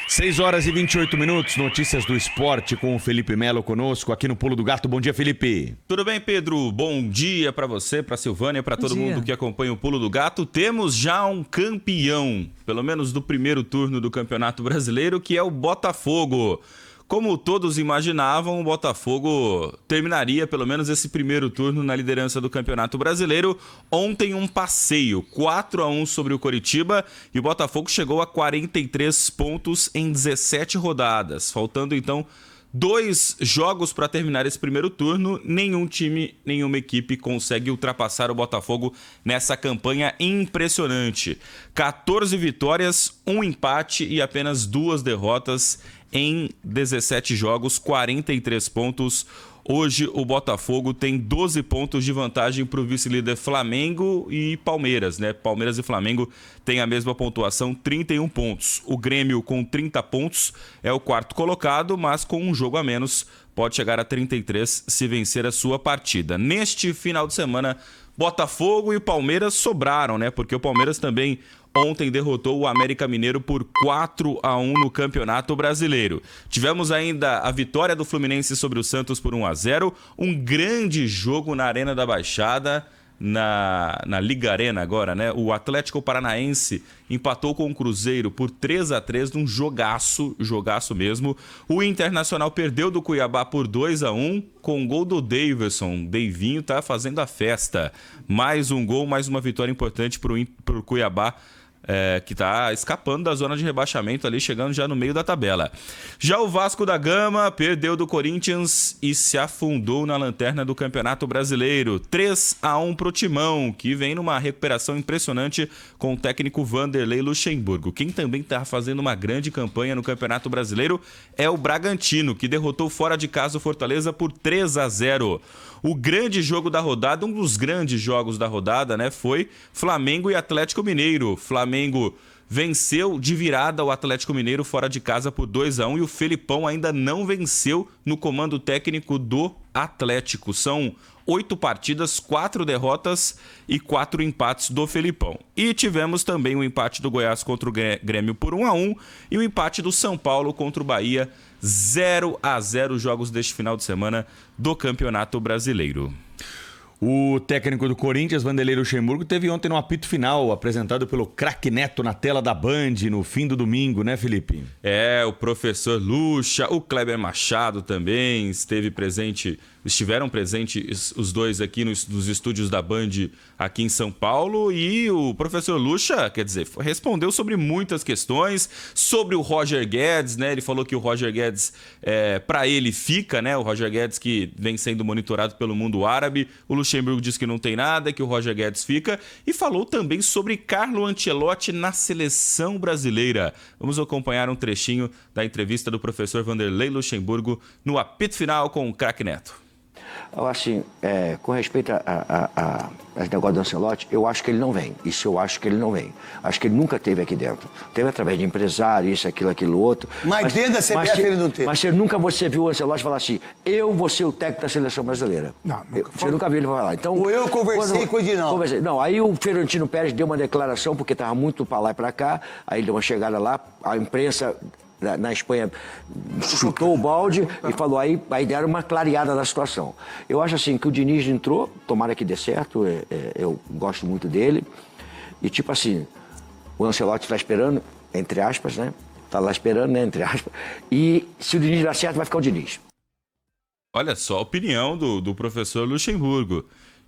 6 horas e 28 minutos, notícias do esporte com o Felipe Melo conosco aqui no Pulo do Gato. Bom dia, Felipe. Tudo bem, Pedro? Bom dia para você, para Silvânia, para todo mundo que acompanha o Pulo do Gato. Temos já um campeão, pelo menos do primeiro turno do Campeonato Brasileiro, que é o Botafogo. Como todos imaginavam, o Botafogo terminaria pelo menos esse primeiro turno na liderança do Campeonato Brasileiro. Ontem um passeio, 4-1 sobre o Coritiba, e o Botafogo chegou a 43 pontos em 17 rodadas. Faltando então 2 jogos para terminar esse primeiro turno, nenhum time, nenhuma equipe consegue ultrapassar o Botafogo nessa campanha impressionante. 14 vitórias, 1 empate e apenas 2 derrotas em 17 jogos, 43 pontos. Hoje o Botafogo tem 12 pontos de vantagem para o vice-líder Flamengo e Palmeiras, né? Palmeiras e Flamengo têm a mesma pontuação, 31 pontos. O Grêmio com 30 pontos é o quarto colocado, mas com um jogo a menos pode chegar a 33 se vencer a sua partida. Neste final de semana, Botafogo e Palmeiras sobraram, né? Porque o Palmeiras também ontem derrotou o América Mineiro por 4-1 no Campeonato Brasileiro. Tivemos ainda a vitória do Fluminense sobre o Santos por 1-0. Um grande jogo na Arena da Baixada, na Liga Arena agora, né? O Atlético Paranaense empatou com o Cruzeiro por 3-3 num jogaço mesmo. O Internacional perdeu do Cuiabá por 2-1 com o gol do Daverson. Davinho tá fazendo a festa. Mais um gol, mais uma vitória importante pro Cuiabá, que está escapando da zona de rebaixamento ali, chegando já no meio da tabela. Já o Vasco da Gama perdeu do Corinthians e se afundou na lanterna do Campeonato Brasileiro. 3-1 pro Timão, que vem numa recuperação impressionante com o técnico Vanderlei Luxemburgo. Quem também está fazendo uma grande campanha no Campeonato Brasileiro é o Bragantino, que derrotou fora de casa o Fortaleza por 3-0. O grande jogo da rodada, um dos grandes jogos da rodada, né, foi Flamengo e Atlético Mineiro. Flamengo venceu de virada o Atlético Mineiro fora de casa por 2-1 e o Felipão ainda não venceu no comando técnico do Atlético. São 8 partidas, 4 derrotas e 4 empates do Felipão. E tivemos também o empate do Goiás contra o Grêmio por 1-1 e o empate do São Paulo contra o Bahia, 0-0, jogos deste final de semana do Campeonato Brasileiro. O técnico do Corinthians, Vanderlei Luxemburgo, teve ontem no apito final, apresentado pelo craque Neto na tela da Band, no fim do domingo, né, Felipe? O professor Lucha, o Kleber Machado também estiveram presentes os dois aqui nos estúdios da Band aqui em São Paulo, e o professor Lucha, respondeu sobre muitas questões, sobre o Roger Guedes, né? Ele falou que o Roger Guedes, para ele, fica, né? O Roger Guedes que vem sendo monitorado pelo mundo árabe. O Luxemburgo disse que não tem nada, que o Roger Guedes fica, e falou também sobre Carlo Ancelotti na seleção brasileira. Vamos acompanhar um trechinho da entrevista do professor Vanderlei Luxemburgo no apito final com o craque Neto. Eu acho, com respeito aos negócios do Ancelotti, eu acho que ele não vem. Isso eu acho que ele não vem. Acho que ele nunca teve aqui dentro. Teve através de empresário, isso, aquilo, outro. Mas dentro da CBF ele não teve. Mas nunca você viu o Ancelotti falar assim, eu vou ser o técnico da seleção brasileira. Não, você nunca viu ele falar. Então, ou eu conversei com o Edinaldo. Não, aí o Fiorentino Pérez deu uma declaração, porque estava muito para lá e para cá, aí ele deu uma chegada lá, a imprensa na Espanha chutou o balde e falou, aí deram uma clareada da situação. Eu acho assim que o Diniz entrou, tomara que dê certo, eu gosto muito dele, e tipo assim, o Ancelotti está esperando, entre aspas, né? Está lá esperando, né? Entre aspas, e se o Diniz dar certo, vai ficar o Diniz. Olha só a opinião do professor Luxemburgo,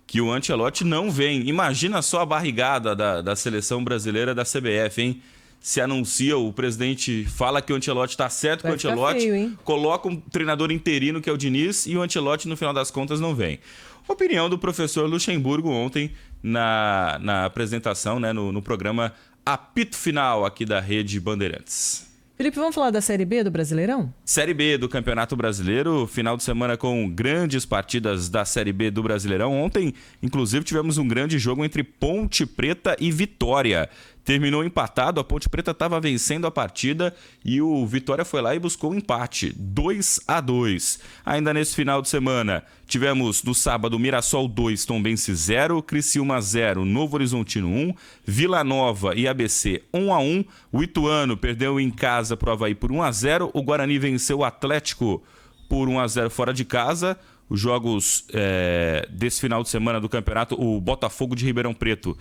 que o Ancelotti não vem. Imagina só a barrigada da seleção brasileira da CBF, hein? Se anuncia, o presidente fala que o Ancelotti está certo com o Ancelotti, coloca um treinador interino que é o Diniz e o Ancelotti no final das contas não vem. Opinião do professor Luxemburgo ontem na apresentação, né, no programa Apito Final aqui da Rede Bandeirantes. Felipe, vamos falar da Série B do Brasileirão? Série B do Campeonato Brasileiro, final de semana com grandes partidas da Série B do Brasileirão. Ontem, inclusive, tivemos um grande jogo entre Ponte Preta e Vitória. terminou empatado, a Ponte Preta estava vencendo a partida e o Vitória foi lá e buscou o empate, 2-2. Ainda nesse final de semana, tivemos no sábado Mirassol 2, Tombense 0, Criciúma 0, Novo Horizontino 1, Vila Nova e ABC 1-1, o Ituano perdeu em casa para o Avaí por 1-0, o Guarani venceu o Atlético por 1-0 fora de casa. Os jogos desse final de semana do campeonato, o Botafogo de Ribeirão Preto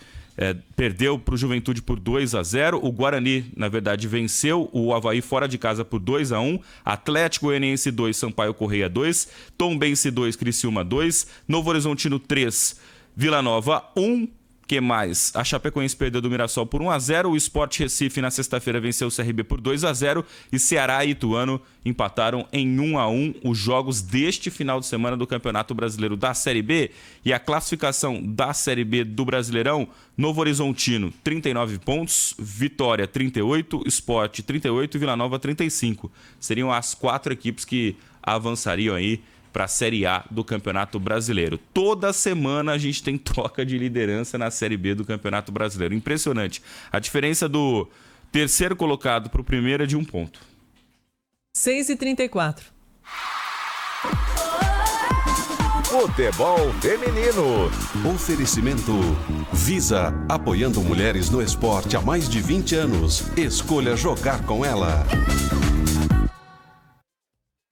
perdeu para o Juventude por 2-0. O Guarani, na verdade, venceu o Avaí fora de casa por 2-1. Atlético Goianiense 2, Sampaio Correia 2. Tombense 2, Criciúma 2. Novo Horizontino 3, Vila Nova 1. Que mais? A Chapecoense perdeu do Mirassol por 1-0, o Sport Recife na sexta-feira venceu o CRB por 2-0 e Ceará e Ituano empataram em 1-1 os jogos deste final de semana do Campeonato Brasileiro da Série B. E a classificação da Série B do Brasileirão: Novo Horizontino 39 pontos, Vitória 38, Sport 38 e Vila Nova 35. Seriam as 4 equipes que avançariam aí para a Série A do Campeonato Brasileiro. Toda semana a gente tem troca de liderança na Série B do Campeonato Brasileiro. Impressionante. A diferença do terceiro colocado para o primeiro é de 1 ponto. 6h34. Futebol feminino. Oferecimento Visa, apoiando mulheres no esporte há mais de 20 anos. Escolha jogar com ela.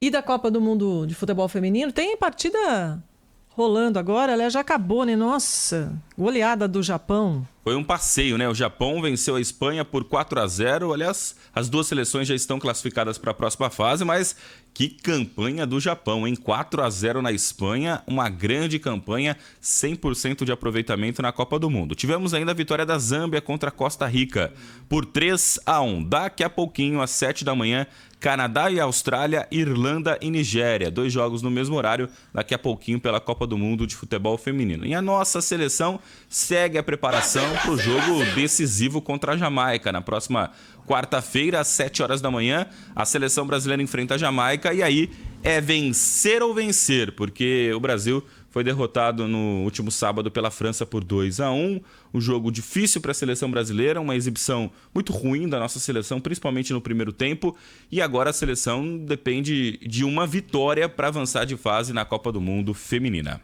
E da Copa do Mundo de Futebol Feminino, tem partida rolando agora, ela já acabou, né? Nossa, goleada do Japão. Foi um passeio, né? O Japão venceu a Espanha por 4-0. Aliás, as duas seleções já estão classificadas para a próxima fase, mas que campanha do Japão, hein? 4-0 na Espanha, uma grande campanha, 100% de aproveitamento na Copa do Mundo. Tivemos ainda a vitória da Zâmbia contra a Costa Rica por 3-1. Daqui a pouquinho, às 7 da manhã, Canadá e Austrália, Irlanda e Nigéria. 2 jogos no mesmo horário, daqui a pouquinho pela Copa do Mundo de Futebol Feminino. E a nossa seleção segue a preparação para o jogo decisivo contra a Jamaica. Na próxima quarta-feira, às 7 horas da manhã, a seleção brasileira enfrenta a Jamaica e aí é vencer ou vencer, porque o Brasil foi derrotado no último sábado pela França por 2-1. Um jogo difícil para a seleção brasileira, uma exibição muito ruim da nossa seleção, principalmente no primeiro tempo. E agora a seleção depende de uma vitória para avançar de fase na Copa do Mundo feminina.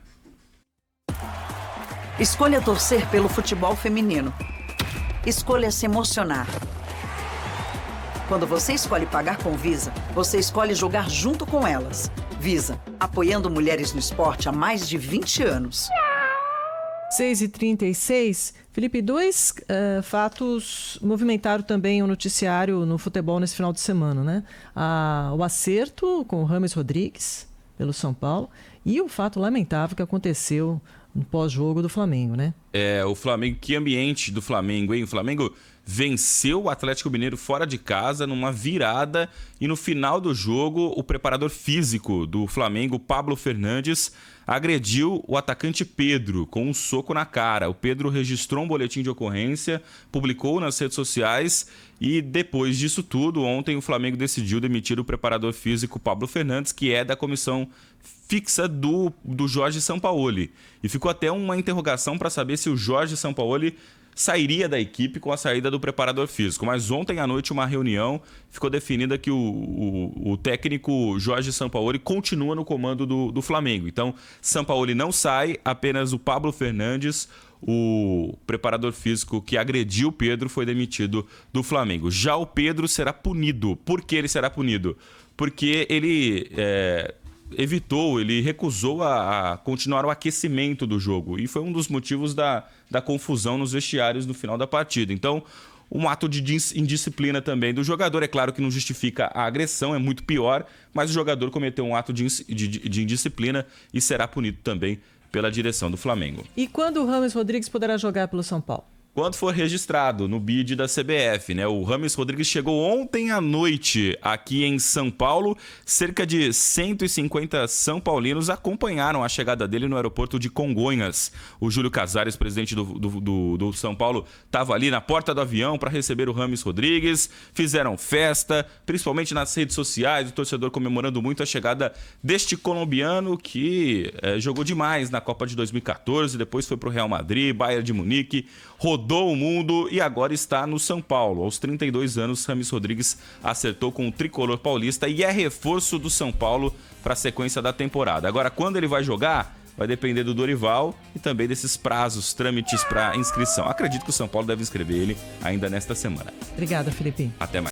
Escolha torcer pelo futebol feminino. Escolha se emocionar. Quando você escolhe pagar com Visa, você escolhe jogar junto com elas. Visa, apoiando mulheres no esporte há mais de 20 anos. 6h36. Felipe, 2 fatos movimentaram também o noticiário no futebol nesse final de semana, né? O acerto com o James Rodrigues, pelo São Paulo, e o fato lamentável que aconteceu no pós-jogo do Flamengo, né? O Flamengo, que ambiente do Flamengo, hein? O Flamengo venceu o Atlético Mineiro fora de casa numa virada e no final do jogo o preparador físico do Flamengo, Pablo Fernandes, agrediu o atacante Pedro com um soco na cara. O Pedro registrou um boletim de ocorrência, publicou nas redes sociais e depois disso tudo, ontem o Flamengo decidiu demitir o preparador físico Pablo Fernandes, que é da comissão fixa do Jorge Sampaoli. E ficou até uma interrogação para saber se o Jorge Sampaoli sairia da equipe com a saída do preparador físico. Mas ontem à noite, uma reunião, ficou definida que o técnico Jorge Sampaoli continua no comando do Flamengo. Então, Sampaoli não sai, apenas o Pablo Fernandes, o preparador físico que agrediu o Pedro, foi demitido do Flamengo. Já o Pedro será punido. Por que ele será punido? Porque ele ele recusou a continuar o aquecimento do jogo. E foi um dos motivos da confusão nos vestiários no final da partida. Então, um ato de indisciplina também do jogador. É claro que não justifica a agressão, é muito pior, mas o jogador cometeu um ato de indisciplina e será punido também pela direção do Flamengo. E quando o James Rodrigues poderá jogar pelo São Paulo? Quando for registrado no BID da CBF, né? O James Rodrigues chegou ontem à noite aqui em São Paulo. Cerca de 150 são paulinos acompanharam a chegada dele no aeroporto de Congonhas. O Júlio Casares, presidente do São Paulo, estava ali na porta do avião para receber o James Rodrigues. Fizeram festa, principalmente nas redes sociais, o torcedor comemorando muito a chegada deste colombiano que jogou demais na Copa de 2014, depois foi para o Real Madrid, Bayern de Munique, rodou rodou o mundo e agora está no São Paulo. Aos 32 anos, Rames Rodrigues acertou com o tricolor paulista e é reforço do São Paulo para a sequência da temporada. Agora, quando ele vai jogar, vai depender do Dorival e também desses prazos, trâmites para inscrição. Acredito que o São Paulo deve inscrever ele ainda nesta semana. Obrigada, Felipe. Até mais.